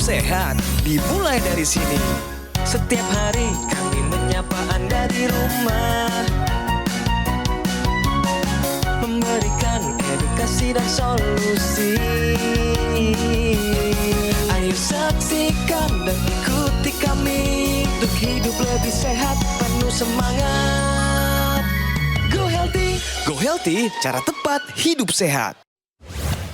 sehat dimulai dari sini. Setiap hari kami menyapa Anda di rumah, memberikan edukasi dan solusi. Ayo saksikan dan ikuti kami untuk hidup lebih sehat, penuh semangat. Go Healthy, cara tepat hidup sehat.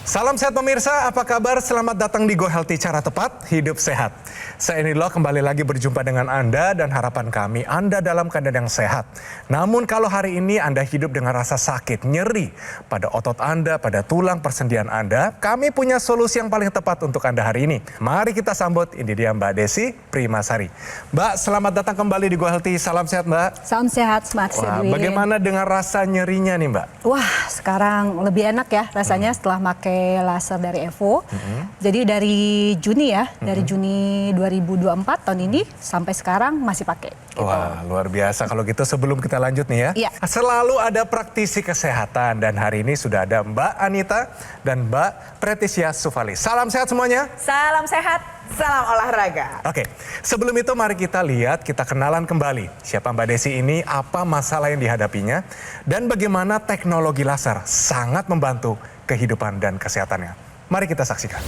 Salam sehat pemirsa, apa kabar? Selamat datang di Go Healthy, cara tepat hidup sehat. Saya Nilo kembali lagi berjumpa dengan Anda dan harapan kami Anda dalam keadaan yang sehat. Namun kalau hari ini Anda hidup dengan rasa sakit, nyeri pada otot Anda, pada tulang persendian Anda, kami punya solusi yang paling tepat untuk Anda hari ini. Mari kita sambut, ini dia Mbak Desi Primasari. Mbak, selamat datang kembali di Go Healthy. Salam sehat Mbak. Salam sehat, Smart Edwin. Bagaimana dengan rasa nyerinya nih Mbak? Wah, sekarang lebih enak ya rasanya setelah pakai laser dari Evo. Jadi dari Juni ya, dari Juni 2024 tahun ini sampai sekarang masih pakai. Gitu. Wah, luar biasa. Kalau gitu sebelum kita lanjut nih ya. Iya. Selalu ada praktisi kesehatan dan hari ini sudah ada Mbak Anita dan Mbak Pretisya Sufali. Salam sehat semuanya. Salam sehat, salam olahraga. Oke, sebelum itu mari kita lihat, kita kenalan kembali. Siapa Mbak Desi ini, apa masalah yang dihadapinya, dan bagaimana teknologi laser sangat membantu kehidupan dan kesehatannya. Mari kita saksikan.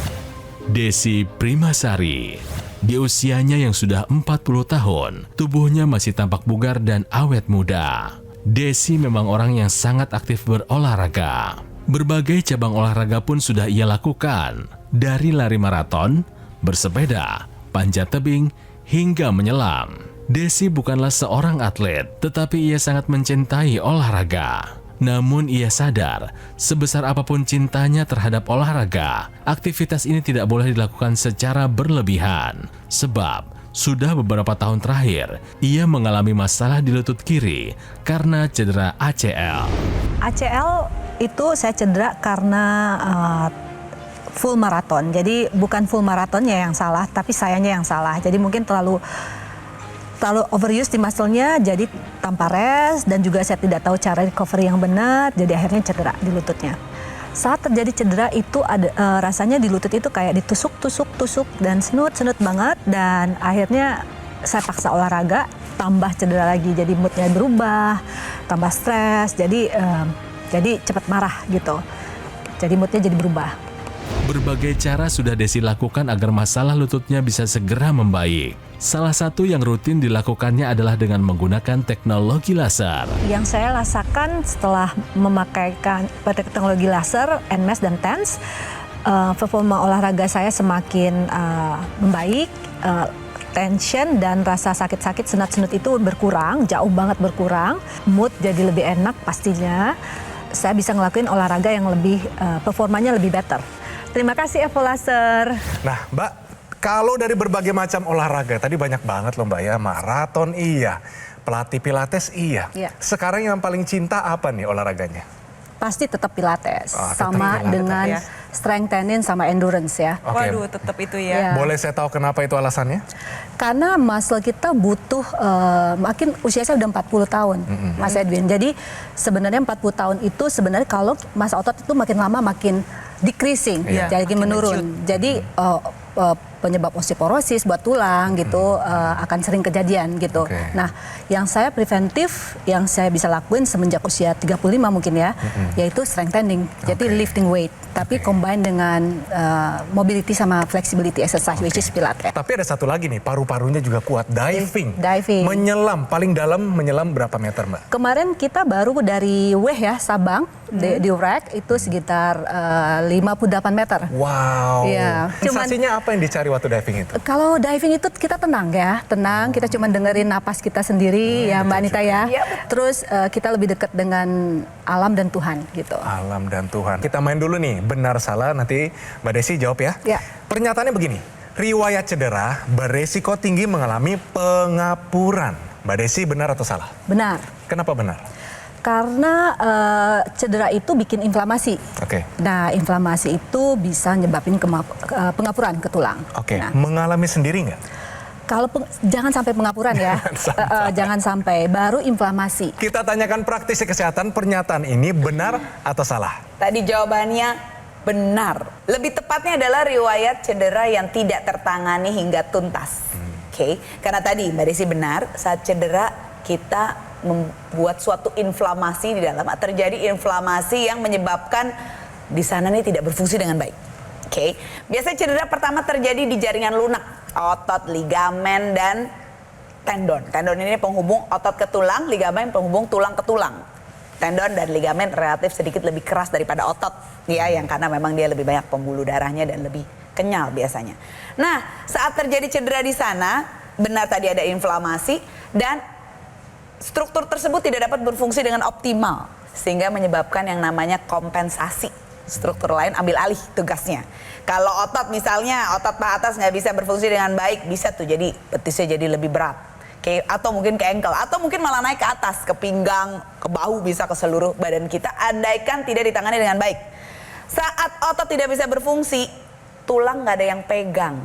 Desi Primasari. Di usianya yang sudah 40 tahun, tubuhnya masih tampak bugar dan awet muda. Desi memang orang yang sangat aktif berolahraga. Berbagai cabang olahraga pun sudah ia lakukan, dari lari maraton, bersepeda, panjat tebing, hingga menyelam. Desi bukanlah seorang atlet, tetapi ia sangat mencintai olahraga. Namun ia sadar, sebesar apapun cintanya terhadap olahraga, aktivitas ini tidak boleh dilakukan secara berlebihan. Sebab, sudah beberapa tahun terakhir, ia mengalami masalah di lutut kiri karena cedera ACL. ACL itu saya cedera karena full maraton. Jadi bukan full maratonnya yang salah, tapi sayanya yang salah. Jadi mungkin terlalu overuse di muscle-nya, jadi tanpa rest, dan juga saya tidak tahu cara recovery yang benar, jadi akhirnya cedera di lututnya. Saat terjadi cedera itu ada rasanya di lutut itu kayak ditusuk dan senut banget, dan akhirnya saya paksa olahraga, tambah cedera lagi, jadi moodnya berubah, tambah stres, jadi cepat marah gitu. Jadi moodnya jadi berubah. Berbagai cara sudah Desi lakukan agar masalah lututnya bisa segera membaik. Salah satu yang rutin dilakukannya adalah dengan menggunakan teknologi laser. Yang saya rasakan setelah memakai teknologi laser, NMAS dan TENS, performa olahraga saya semakin membaik, tension dan rasa sakit-sakit senut-senut itu berkurang, jauh banget berkurang, mood jadi lebih enak pastinya. Saya bisa ngelakuin olahraga yang lebih, performanya lebih better. Terima kasih Evo Laser. Nah Mbak, kalau dari berbagai macam olahraga, tadi banyak banget loh Mbak ya, maraton iya, pelatih pilates iya. Sekarang yang paling cinta apa nih olahraganya? Pasti tetap pilates, tetap sama pilates. dengan strength training sama endurance ya. Oke. Waduh, tetap itu ya. Boleh saya tahu kenapa itu alasannya? Karena muscle kita butuh, makin usia saya udah 40 tahun, Mas Edwin. Jadi sebenarnya 40 tahun itu sebenarnya kalau masa otot itu makin lama makin decreasing, jadi menurun. Jadi penyebab osteoporosis buat tulang gitu akan sering kejadian gitu. Nah, yang saya preventif, yang saya bisa lakuin semenjak usia 35 mungkin ya, yaitu strength training. Jadi lifting weight, tapi combine dengan mobility sama flexibility exercise, which is pilates. Tapi ada satu lagi nih, paru-parunya juga kuat, diving. Diving. Menyelam, paling dalam menyelam berapa meter Mbak? Kemarin kita baru dari Weh ya, Sabang, di Urek, itu sekitar 58 meter. Wow. Iya. Sensasinya apa yang dicari waktu diving itu? Kalau diving itu kita tenang ya, tenang. Kita cuma dengerin napas kita sendiri ya Mbak Anita ya. Terus kita lebih dekat dengan alam dan Tuhan gitu. Alam dan Tuhan. Kita main dulu nih, benar salah nanti Mbak Desi jawab ya. Pernyataannya begini, riwayat cedera beresiko tinggi mengalami pengapuran. Mbak Desi benar atau salah? Benar. Kenapa benar? Karena cedera itu bikin inflamasi. Nah, inflamasi itu bisa nyebabin pengapuran ke tulang. Nah, mengalami sendiri nggak? Kalau jangan sampai pengapuran ya, jangan sampai, baru inflamasi. Kita tanyakan praktisi kesehatan, pernyataan ini benar atau salah? Tadi jawabannya benar. Lebih tepatnya adalah riwayat cedera yang tidak tertangani hingga tuntas. Oke, karena tadi Mbak Desi benar, saat cedera kita membuat suatu inflamasi di dalam, terjadi inflamasi yang menyebabkan di sana nih tidak berfungsi dengan baik. Oke, biasanya cedera pertama terjadi di jaringan lunak, otot, ligamen, dan tendon. Tendon ini penghubung otot ke tulang, ligamen penghubung tulang ke tulang. Tendon dan ligamen relatif sedikit lebih keras daripada otot, ya, yang karena memang dia lebih banyak pembuluh darahnya dan lebih kenyal biasanya. Nah, saat terjadi cedera di sana, benar tadi ada inflamasi dan struktur tersebut tidak dapat berfungsi dengan optimal, sehingga menyebabkan yang namanya kompensasi. Struktur lain ambil alih tugasnya. Kalau otot misalnya, otot paha atas nggak bisa berfungsi dengan baik, bisa tuh jadi betisnya jadi lebih berat. Atau mungkin ke ankle, atau mungkin malah naik ke atas, ke pinggang, ke bahu, bisa ke seluruh badan kita, andaikan tidak ditangani dengan baik. Saat otot tidak bisa berfungsi, tulang nggak ada yang pegang.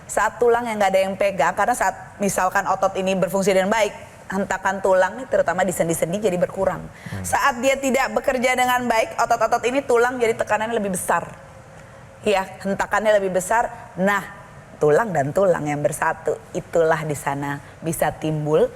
Saat tulang yang nggak ada yang pegang, karena saat misalkan otot ini berfungsi dengan baik, hentakan tulang nih terutama di sendi-sendi jadi berkurang. Saat dia tidak bekerja dengan baik, otot-otot ini tulang jadi tekanannya lebih besar. Ya, hentakannya lebih besar. Nah, tulang dan tulang yang bersatu, itulah di sana bisa timbul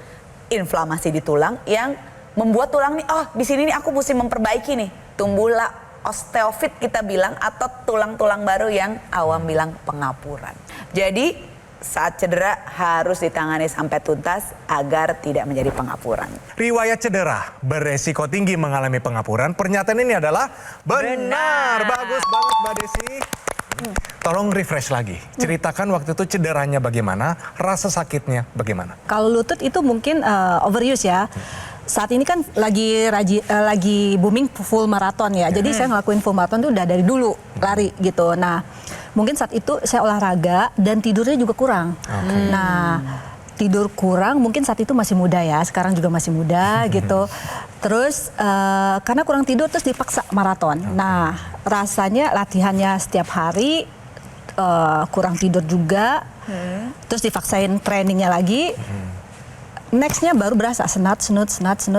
inflamasi di tulang yang membuat tulang nih, oh di sini nih aku mesti memperbaiki nih, tumbuhlah osteofit kita bilang, atau tulang-tulang baru yang awam bilang pengapuran. Jadi saat cedera harus ditangani sampai tuntas agar tidak menjadi pengapuran. Riwayat cedera beresiko tinggi mengalami pengapuran. Pernyataan ini adalah benar. Bagus banget Mbak Desi. Tolong refresh lagi. Ceritakan waktu itu cederanya bagaimana, rasa sakitnya bagaimana? Kalau lutut itu mungkin overuse ya. Saat ini kan lagi booming full maraton ya. Jadi saya ngelakuin full maraton itu udah dari dulu lari gitu. Nah, mungkin saat itu saya olahraga dan tidurnya juga kurang. Nah, tidur kurang mungkin saat itu masih muda ya. Sekarang juga masih muda gitu. Terus karena kurang tidur terus dipaksa maraton. Nah, rasanya latihannya setiap hari kurang tidur juga. Terus dipaksain trainingnya lagi. Nextnya baru berasa senat.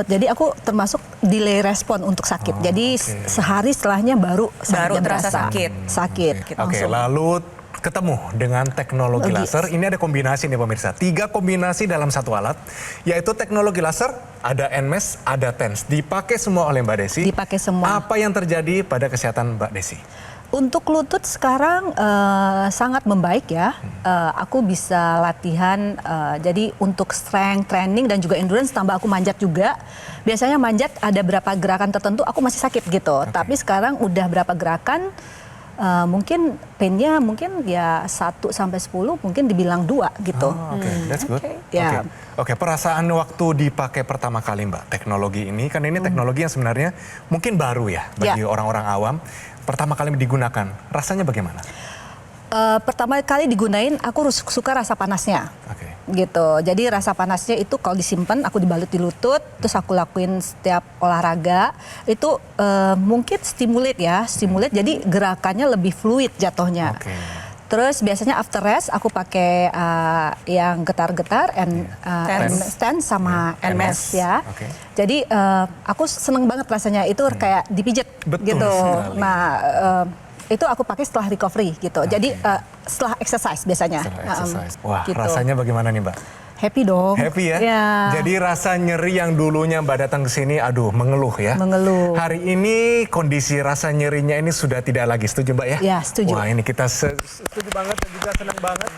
Jadi aku termasuk delay respon untuk sakit. Jadi sehari setelahnya baru terasa sakit. Oke, lalu ketemu dengan teknologi laser. Ini ada kombinasi nih pemirsa. 3 kombinasi dalam satu alat, yaitu teknologi laser, ada NMES, ada TENS. Dipakai semua oleh Mbak Desi. Dipakai semua. Apa yang terjadi pada kesehatan Mbak Desi? Untuk lutut sekarang sangat membaik ya. Aku bisa latihan, jadi untuk strength training dan juga endurance, tambah aku manjat juga. Biasanya manjat ada berapa gerakan tertentu aku masih sakit gitu. Tapi sekarang udah berapa gerakan, mungkin pain-nya mungkin ya 1 sampai 10, mungkin dibilang 2 gitu. That's good. Yeah. Oke, perasaan waktu dipakai pertama kali Mbak, teknologi ini, kan ini teknologi yang sebenarnya mungkin baru ya bagi orang-orang awam. Pertama kali digunakan, rasanya bagaimana? Pertama kali digunain, aku suka rasa panasnya. Gitu. Jadi rasa panasnya itu kalau disimpan, aku dibalut di lutut, terus aku lakuin setiap olahraga, itu mungkin stimulate. Jadi gerakannya lebih fluid jatuhnya. Terus biasanya after rest aku pakai yang getar-getar TENS sama NMES ya. Jadi aku seneng banget rasanya, itu kayak dipijat gitu. Nah itu aku pakai setelah recovery gitu. Jadi setelah exercise biasanya. Wah, gitu. Rasanya bagaimana nih Mbak? Happy dong. Happy ya? Ya. Jadi rasa nyeri yang dulunya Mbak datang ke sini, aduh mengeluh ya. Mengeluh. Hari ini kondisi rasa nyerinya ini sudah tidak lagi, setuju Mbak ya? Ya, setuju. Wah, ini kita setuju banget dan juga senang banget.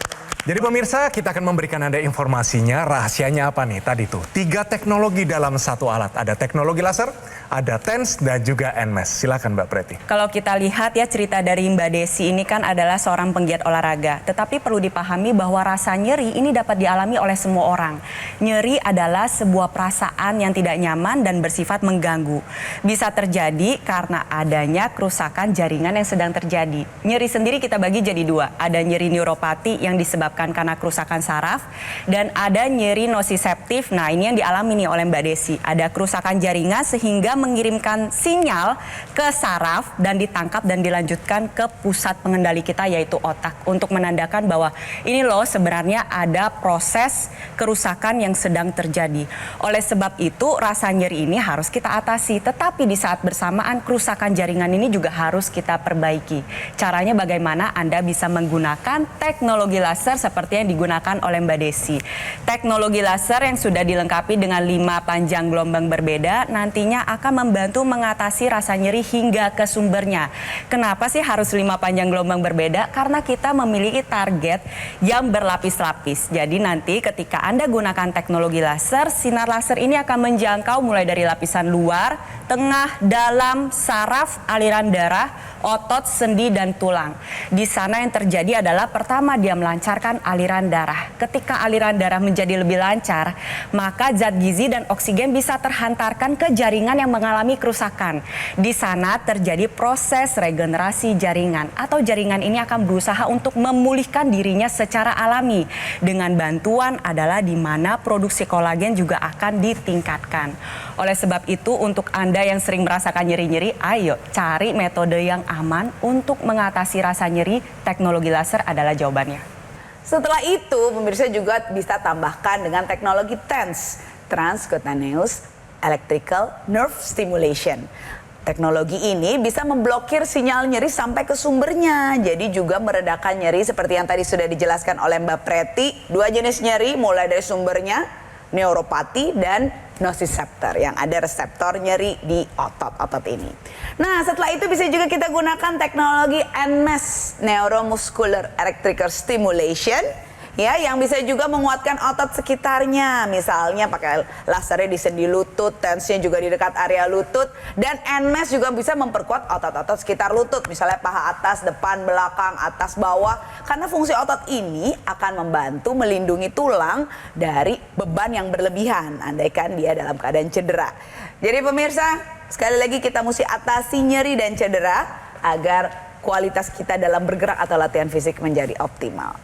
Jadi pemirsa, kita akan memberikan Anda informasinya, rahasianya apa nih tadi tuh. 3 teknologi dalam satu alat. Ada teknologi laser, ada TENS, dan juga NMES. Silakan Mbak Preti. Kalau kita lihat ya cerita dari Mbak Desi ini kan adalah seorang penggiat olahraga. Tetapi perlu dipahami bahwa rasa nyeri ini dapat dialami oleh semua orang. Nyeri adalah sebuah perasaan yang tidak nyaman dan bersifat mengganggu. Bisa terjadi karena adanya kerusakan jaringan yang sedang terjadi. Nyeri sendiri kita bagi jadi 2. Ada nyeri neuropati yang disebabkan karena kerusakan saraf, dan ada nyeri nosiseptif. Nah, ini yang dialami nih oleh Mbak Desi. Ada kerusakan jaringan sehingga mengirimkan sinyal ke saraf dan ditangkap dan dilanjutkan ke pusat pengendali kita yaitu otak untuk menandakan bahwa ini loh sebenarnya ada proses kerusakan yang sedang terjadi. Oleh sebab itu rasa nyeri ini harus kita atasi, tetapi di saat bersamaan kerusakan jaringan ini juga harus kita perbaiki. Caranya bagaimana? Anda bisa menggunakan teknologi laser seperti yang digunakan oleh Mbak Desi. Teknologi laser yang sudah dilengkapi dengan 5 panjang gelombang berbeda nantinya akan membantu mengatasi rasa nyeri hingga ke sumbernya. Kenapa sih harus 5 panjang gelombang berbeda? Karena kita memiliki target yang berlapis-lapis. Jadi nanti ketika Anda gunakan teknologi laser, sinar laser ini akan menjangkau mulai dari lapisan luar, tengah, dalam, saraf, aliran darah, otot, sendi, dan tulang. Di sana yang terjadi adalah pertama dia melancarkan aliran darah. Ketika aliran darah menjadi lebih lancar, maka zat gizi dan oksigen bisa terhantarkan ke jaringan yang mengalami kerusakan. Di sana terjadi proses regenerasi jaringan atau jaringan ini akan berusaha untuk memulihkan dirinya secara alami. Dengan bantuan adalah di mana produksi kolagen juga akan ditingkatkan. Oleh sebab itu untuk Anda yang sering merasakan nyeri-nyeri, ayo cari metode yang aman untuk mengatasi rasa nyeri. Teknologi laser adalah jawabannya. Setelah itu, pemirsa juga bisa tambahkan dengan teknologi TENS, Transcutaneous Electrical Nerve Stimulation. Teknologi ini bisa memblokir sinyal nyeri sampai ke sumbernya. Jadi juga meredakan nyeri seperti yang tadi sudah dijelaskan oleh Mbak Preti. 2 jenis nyeri mulai dari sumbernya, neuropati dan nociceptor yang ada reseptor nyeri di otot-otot ini. Nah setelah itu bisa juga kita gunakan teknologi NMES, Neuromuscular Electrical Stimulation, ya, yang bisa juga menguatkan otot sekitarnya. Misalnya pakai lasernya di sendi lutut, TENS-nya juga di dekat area lutut, dan NMES juga bisa memperkuat otot-otot sekitar lutut, misalnya paha atas, depan, belakang, atas, bawah. Karena fungsi otot ini akan membantu melindungi tulang dari beban yang berlebihan, andaikan dia dalam keadaan cedera. Jadi pemirsa, sekali lagi kita mesti atasi nyeri dan cedera agar kualitas kita dalam bergerak atau latihan fisik menjadi optimal.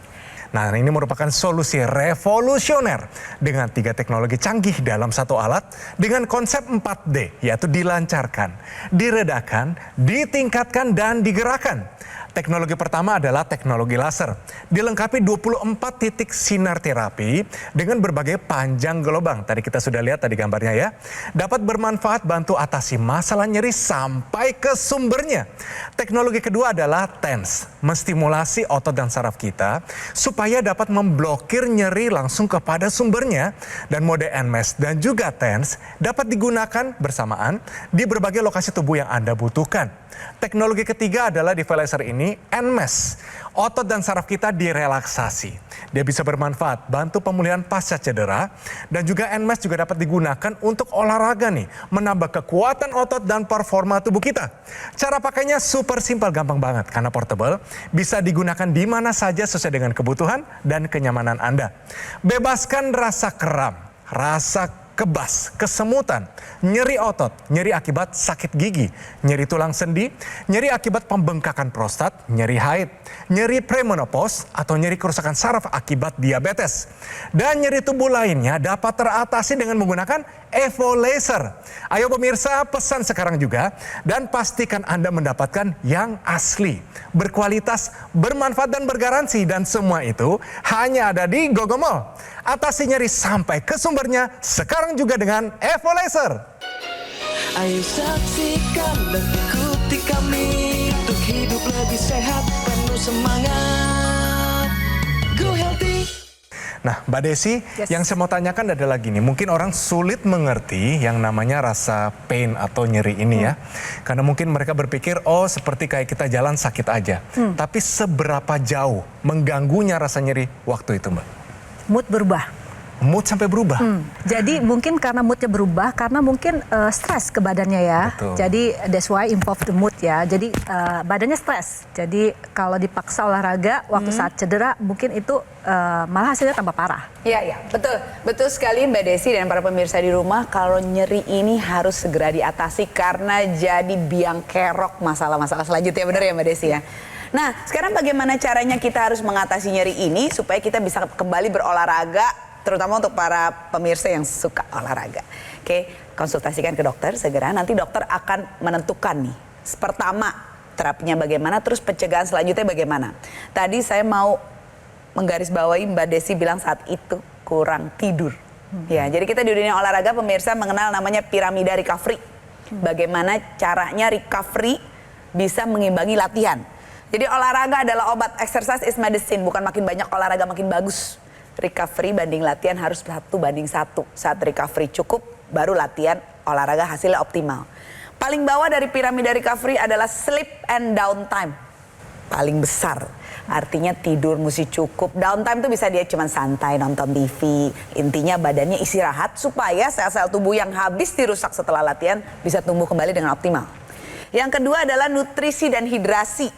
Nah, ini merupakan solusi revolusioner dengan 3 teknologi canggih dalam satu alat dengan konsep 4D, yaitu dilancarkan, diredakan, ditingkatkan, dan digerakkan. Teknologi pertama adalah teknologi laser, dilengkapi 24 titik sinar terapi dengan berbagai panjang gelombang. Tadi kita sudah lihat tadi gambarnya ya. Dapat bermanfaat bantu atasi masalah nyeri sampai ke sumbernya. Teknologi kedua adalah TENS, menstimulasi otot dan saraf kita supaya dapat memblokir nyeri langsung kepada sumbernya. Dan mode NMES dan juga TENS dapat digunakan bersamaan di berbagai lokasi tubuh yang Anda butuhkan. Teknologi ketiga adalah di laser ini NMES. Otot dan saraf kita direlaksasi. Dia bisa bermanfaat, bantu pemulihan pasca cedera. Dan juga NMES juga dapat digunakan untuk olahraga nih. Menambah kekuatan otot dan performa tubuh kita. Cara pakainya super simpel, gampang banget. Karena portable, bisa digunakan di mana saja sesuai dengan kebutuhan dan kenyamanan Anda. Bebaskan rasa kram, rasa kebas, kesemutan, nyeri otot, nyeri akibat sakit gigi, nyeri tulang sendi, nyeri akibat pembengkakan prostat, nyeri haid, nyeri premenopause, atau nyeri kerusakan saraf akibat diabetes. Dan nyeri tubuh lainnya dapat teratasi dengan menggunakan Evo Laser. Ayo pemirsa, pesan sekarang juga dan pastikan Anda mendapatkan yang asli, berkualitas, bermanfaat, dan bergaransi. Dan semua itu hanya ada di Gogomall. Atasi nyeri sampai ke sumbernya sekarang juga dengan Evo Laser. Ayo saksikan dan ikuti kami untuk hidup lebih sehat, penuh semangat. Go Healthy. Nah, Mbak Desi, Yes. yang saya mau tanyakan adalah gini, mungkin orang sulit mengerti yang namanya rasa pain atau nyeri ini ya. Karena mungkin mereka berpikir, oh seperti kayak kita jalan sakit aja. Tapi seberapa jauh mengganggunya rasa nyeri waktu itu, Mbak? Mood berubah. Mood sampai berubah? Jadi mungkin karena moodnya berubah, karena mungkin stres ke badannya ya. Betul. Jadi that's why involve the mood ya. Jadi badannya stres. Jadi kalau dipaksa olahraga waktu saat cedera, mungkin itu malah hasilnya tambah parah. Iya, betul. Betul sekali Mbak Desi dan para pemirsa di rumah, kalau nyeri ini harus segera diatasi karena jadi biang kerok masalah-masalah selanjutnya, benar ya Mbak Desi ya? Nah, sekarang bagaimana caranya kita harus mengatasi nyeri ini supaya kita bisa kembali berolahraga, terutama untuk para pemirsa yang suka olahraga. Oke, konsultasikan ke dokter segera. Nanti dokter akan menentukan nih. Pertama, terapinya bagaimana, terus pencegahan selanjutnya bagaimana. Tadi saya mau menggarisbawahi Mbak Desi bilang saat itu kurang tidur. Ya, jadi kita di dunia olahraga pemirsa mengenal namanya piramida recovery. Bagaimana caranya recovery bisa mengimbangi latihan. Jadi olahraga adalah obat, exercise is medicine. Bukan makin banyak olahraga makin bagus. Recovery banding latihan harus 1:1. Saat recovery cukup, baru latihan olahraga hasilnya optimal. Paling bawah dari piramida recovery adalah sleep and downtime. Paling besar. Artinya tidur mesti cukup. Downtime itu bisa dia cuma santai, nonton TV. Intinya badannya istirahat supaya sel-sel tubuh yang habis dirusak setelah latihan bisa tumbuh kembali dengan optimal. Yang kedua adalah nutrisi dan hidrasi.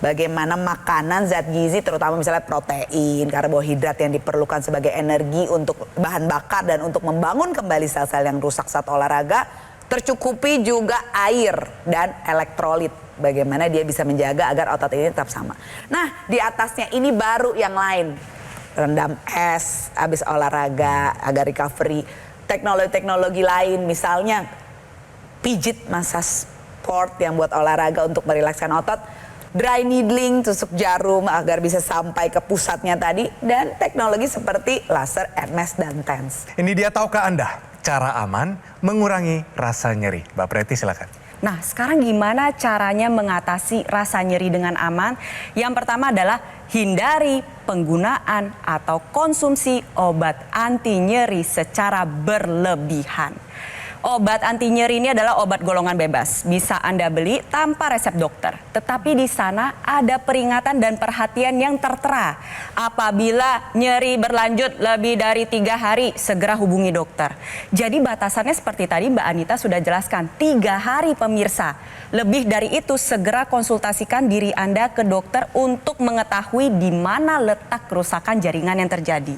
Bagaimana makanan zat gizi terutama misalnya protein, karbohidrat yang diperlukan sebagai energi untuk bahan bakar dan untuk membangun kembali sel-sel yang rusak saat olahraga. Tercukupi juga air dan elektrolit. Bagaimana dia bisa menjaga agar otot ini tetap sama. Nah, di atasnya ini baru yang lain. Rendam es habis olahraga agar recovery. Teknologi-teknologi lain misalnya pijit massage sport yang buat olahraga untuk merilekskan otot. Dry needling, tusuk jarum agar bisa sampai ke pusatnya tadi. Dan teknologi seperti laser, NMES, dan TENS. Ini dia, tahukah Anda cara aman mengurangi rasa nyeri? Mbak Preti silakan. Nah, sekarang gimana caranya mengatasi rasa nyeri dengan aman? Yang pertama adalah hindari penggunaan atau konsumsi obat anti nyeri secara berlebihan. Obat anti nyeri ini adalah obat golongan bebas. Bisa Anda beli tanpa resep dokter. Tetapi di sana ada peringatan dan perhatian yang tertera. Apabila nyeri berlanjut lebih dari 3 hari, segera hubungi dokter. Jadi batasannya seperti tadi Mbak Anita sudah jelaskan, 3 hari pemirsa. Lebih dari itu, segera konsultasikan diri Anda ke dokter untuk mengetahui di mana letak kerusakan jaringan yang terjadi.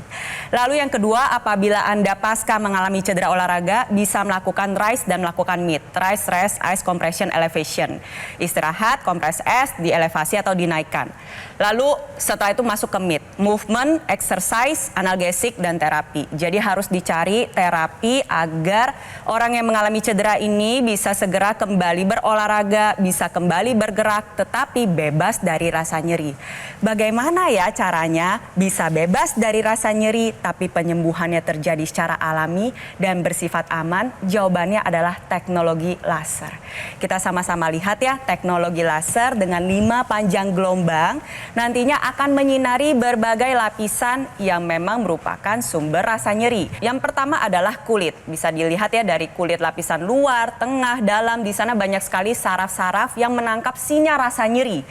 Lalu yang kedua, apabila Anda pasca mengalami cedera olahraga, bisa melakukan rise dan melakukan mid. Rise, rest, ice compression, elevation. Istirahat, kompres es, dielevasi atau dinaikkan. Lalu setelah itu masuk ke mid. Movement, exercise, analgesik, dan terapi. Jadi harus dicari terapi agar orang yang mengalami cedera ini bisa segera kembali berolahraga, bisa kembali bergerak, tetapi bebas dari rasa nyeri. Bagaimana ya caranya bisa bebas dari rasa nyeri, tapi penyembuhannya terjadi secara alami dan bersifat aman? Jawabannya adalah teknologi laser. Kita sama-sama lihat ya, teknologi laser dengan 5 panjang gelombang nantinya akan menyinari berbagai lapisan yang memang merupakan sumber rasa nyeri. Yang pertama adalah kulit. Bisa dilihat ya dari kulit lapisan luar, tengah, dalam. Di sana banyak sekali saraf-saraf yang menangkap sinyal rasa nyeri.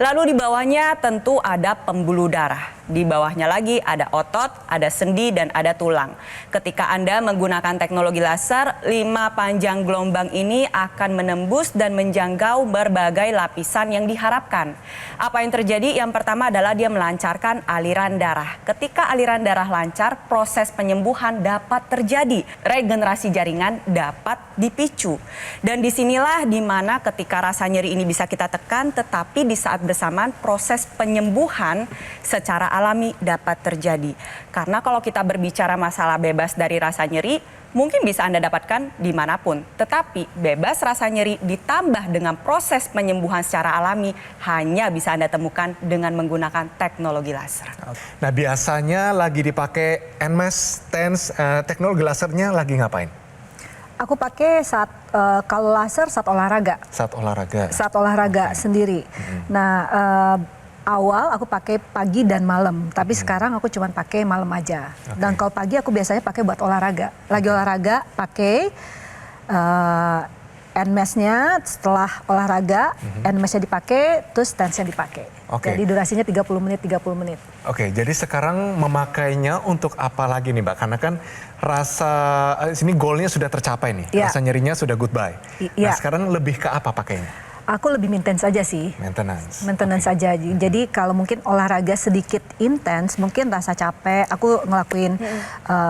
Lalu di bawahnya tentu ada pembuluh darah. Di bawahnya lagi ada otot, ada sendi, dan ada tulang. Ketika Anda menggunakan teknologi laser, 5 panjang gelombang ini akan menembus dan menjangkau berbagai lapisan yang diharapkan. Apa yang terjadi? Yang pertama adalah dia melancarkan aliran darah. Ketika aliran darah lancar, proses penyembuhan dapat terjadi. Regenerasi jaringan dapat dipicu. Dan disinilah dimana ketika rasa nyeri ini bisa kita tekan, tetapi di saat bersamaan proses penyembuhan secara alami dapat terjadi. Karena kalau kita berbicara masalah bebas dari rasa nyeri, mungkin bisa Anda dapatkan dimanapun. Tetapi bebas rasa nyeri ditambah dengan proses penyembuhan secara alami hanya bisa Anda temukan dengan menggunakan teknologi laser. Nah, biasanya lagi dipakai NMES, TENS, teknologi lasernya lagi ngapain? Aku pakai saat kalau laser saat olahraga. Saat olahraga. Saat olahraga sendiri. Nah, awal aku pakai pagi dan malam, tapi sekarang aku cuma pakai malam aja. Dan kalau pagi aku biasanya pakai buat olahraga. Lagi olahraga pakai NMES-nya, setelah olahraga NMES-nya dipakai, terus TENS-nya dipakai. Jadi durasinya 30 menit, 30 menit. Oke, jadi sekarang memakainya untuk apa lagi nih Mbak? Karena kan rasa, sini goalnya sudah tercapai nih, rasa nyerinya sudah goodbye. Nah sekarang lebih ke apa pakainya? Aku lebih maintenance aja sih. Maintenance aja. Jadi kalau mungkin olahraga sedikit intens, mungkin rasa capek. Aku ngelakuin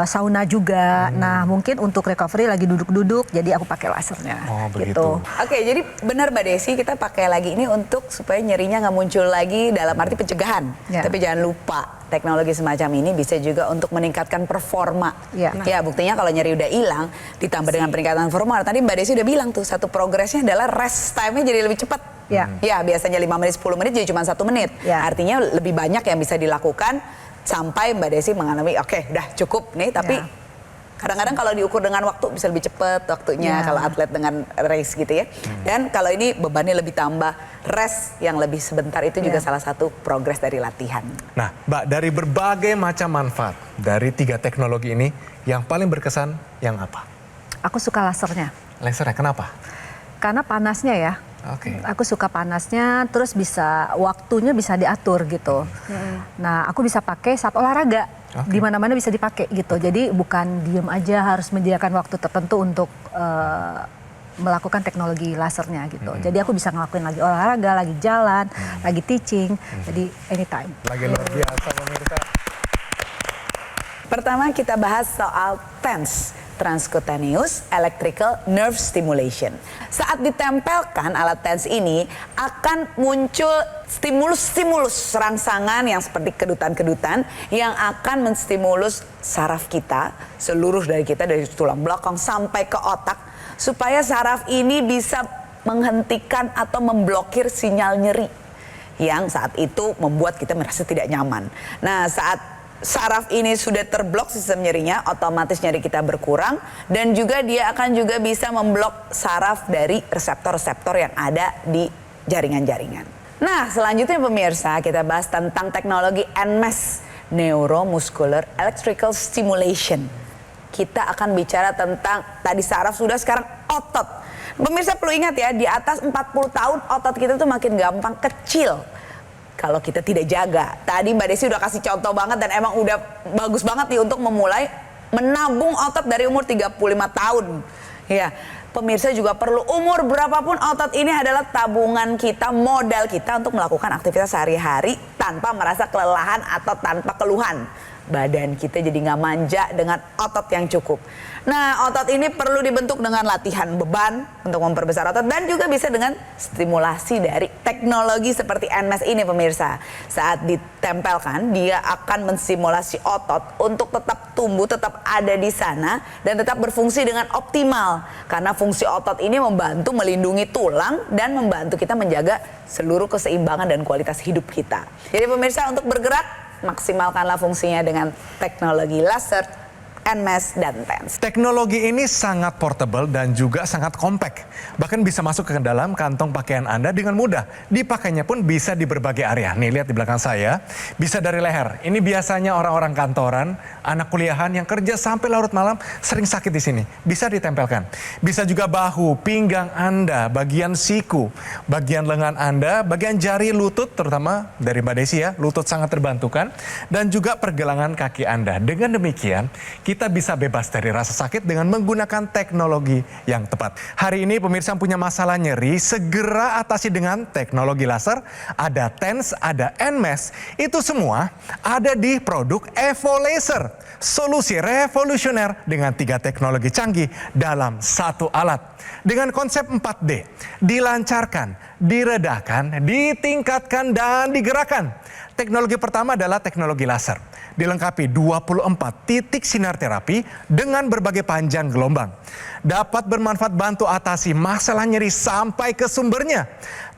sauna juga. Nah mungkin untuk recovery lagi duduk-duduk, jadi aku pakai lasernya. Oh begitu. Gitu. Oke, jadi benar Mbak Desi, kita pakai lagi ini untuk supaya nyerinya nggak muncul lagi dalam arti pencegahan. Tapi jangan lupa teknologi semacam ini bisa juga untuk meningkatkan performa. Iya. Ya, buktinya kalau nyeri udah hilang, ditambah dengan peningkatan performa. Tadi Mbak Desi udah bilang tuh, satu progresnya adalah rest time-nya jadi lebih cepat. Iya. Ya, biasanya 5 menit, 10 menit jadi cuma 1 menit. Iya. Artinya lebih banyak yang bisa dilakukan sampai Mbak Desi mengalami, oke, udah cukup nih, tapi Iya. kadang-kadang kalau diukur dengan waktu bisa lebih cepat waktunya Ya. kalau atlet dengan race gitu ya. Dan kalau ini bebannya lebih tambah, rest yang lebih sebentar itu juga Ya. salah satu progres dari latihan. Nah, Mbak, dari berbagai macam manfaat dari 3 teknologi ini, yang paling berkesan yang apa? Aku suka lasernya. Lasernya, kenapa? Karena panasnya ya. Oke. Aku suka panasnya, terus waktunya bisa diatur gitu. Nah, aku bisa pakai saat olahraga. Oke. Di mana-mana bisa dipakai gitu. Jadi bukan diem aja harus menyediakan waktu tertentu untuk melakukan teknologi lasernya gitu. Jadi aku bisa ngelakuin lagi olahraga, lagi jalan, lagi teaching. Jadi anytime. Lagi luar biasa pemirsa. Pertama kita bahas soal TENS, Transcutaneous Electrical Nerve Stimulation. Saat ditempelkan alat TENS ini akan muncul stimulus-stimulus rangsangan yang seperti kedutan-kedutan yang akan menstimulus saraf kita, seluruh dari kita dari tulang belakang sampai ke otak supaya saraf ini bisa menghentikan atau memblokir sinyal nyeri yang saat itu membuat kita merasa tidak nyaman. Nah, saat saraf ini sudah terblok sistem nyerinya, otomatis nyeri kita berkurang dan juga dia akan juga bisa memblok saraf dari reseptor-reseptor yang ada di jaringan-jaringan. Nah, selanjutnya pemirsa kita bahas tentang teknologi NMES, Neuromuscular Electrical Stimulation. Kita akan bicara tentang tadi saraf sudah, sekarang otot. Pemirsa perlu ingat ya, di atas 40 tahun otot kita tuh makin gampang kecil kalau kita tidak jaga. Tadi Mbak Desi udah kasih contoh banget dan emang udah bagus banget nih untuk memulai menabung otot dari umur 35 tahun. Ya, pemirsa juga perlu umur berapapun otot ini adalah tabungan kita, modal kita untuk melakukan aktivitas sehari-hari tanpa merasa kelelahan atau tanpa keluhan. Badan kita jadi nggak manja dengan otot yang cukup. Nah, otot ini perlu dibentuk dengan latihan beban untuk memperbesar otot dan juga bisa dengan stimulasi dari teknologi seperti NMES ini pemirsa. Saat ditempelkan, dia akan menstimulasi otot untuk tetap tumbuh, tetap ada di sana dan tetap berfungsi dengan optimal. Karena fungsi otot ini membantu melindungi tulang dan membantu kita menjaga seluruh keseimbangan dan kualitas hidup kita. Jadi pemirsa, untuk bergerak maksimalkanlah fungsinya dengan teknologi laser, NMES, dan TENS. Teknologi ini sangat portable dan juga sangat compact. Bahkan bisa masuk ke dalam kantong pakaian Anda dengan mudah. Dipakainya pun bisa di berbagai area. Nih, lihat di belakang saya. Bisa dari leher. Ini biasanya orang-orang kantoran, anak kuliahan yang kerja sampai larut malam sering sakit di sini. Bisa ditempelkan. Bisa juga bahu, pinggang Anda, bagian siku, bagian lengan Anda, bagian jari lutut, terutama dari Mbak Desi ya, lutut sangat terbantukan. Dan juga pergelangan kaki Anda. Dengan demikian, kita bisa bebas dari rasa sakit dengan menggunakan teknologi yang tepat. Hari ini pemirsa yang punya masalah nyeri, segera atasi dengan teknologi laser. Ada TENS, ada NMES. Itu semua ada di produk Evo Laser. Solusi revolusioner dengan 3 teknologi canggih dalam satu alat. Dengan konsep 4D, dilancarkan, diredakan, ditingkatkan, dan digerakkan. Teknologi pertama adalah teknologi laser. Dilengkapi 24 titik sinar terapi dengan berbagai panjang gelombang. Dapat bermanfaat bantu atasi masalah nyeri sampai ke sumbernya.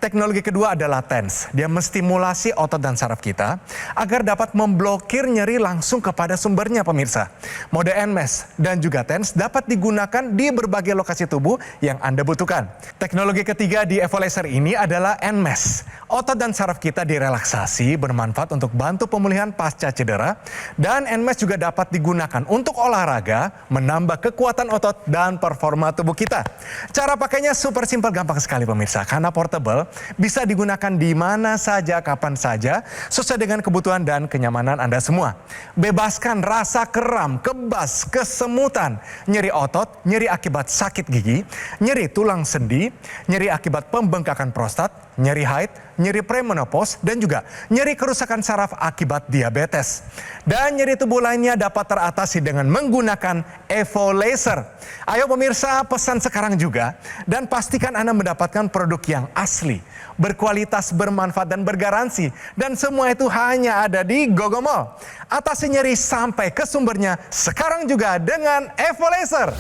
Teknologi kedua adalah TENS. Dia menstimulasi otot dan saraf kita agar dapat memblokir nyeri langsung kepada sumbernya pemirsa. Mode NMES dan juga TENS dapat digunakan di berbagai lokasi tubuh yang Anda butuhkan. Teknologi ketiga di Evo Laser ini adalah NMES. Otot dan saraf kita direlaksasi bermanfaat untuk bantu pemulihan pasca cedera. Dan NMES juga dapat digunakan untuk olahraga, menambah kekuatan otot dan performa tubuh kita. Cara pakainya super simpel, gampang sekali pemirsa. Karena portable, bisa digunakan di mana saja, kapan saja, sesuai dengan kebutuhan dan kenyamanan Anda semua. Bebaskan rasa kram, kebas, kesemutan, nyeri otot, nyeri akibat sakit gigi, nyeri tulang sendi, nyeri akibat pembengkakan prostat, nyeri haid, nyeri premenopause, dan juga nyeri kerusakan saraf akibat diabetes. Dan nyeri tubuh lainnya dapat teratasi dengan menggunakan Evo Laser. Ayo pemirsa, pesan sekarang juga dan pastikan Anda mendapatkan produk yang asli, berkualitas, bermanfaat, dan bergaransi. Dan semua itu hanya ada di Gogo Mall. Atasi nyeri sampai ke sumbernya sekarang juga dengan Evo Laser.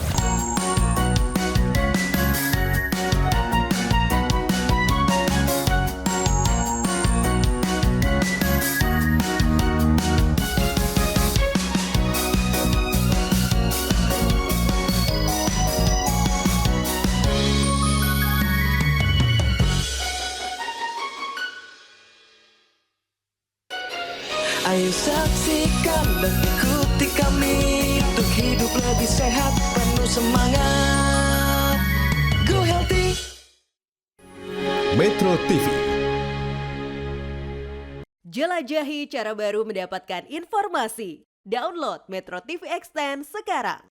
Ayo saksikan dan ikuti kami untuk hidup lebih sehat, penuh semangat. Go Healthy. Metro TV. Jelajahi cara baru mendapatkan informasi. Download Metro TV Extend sekarang.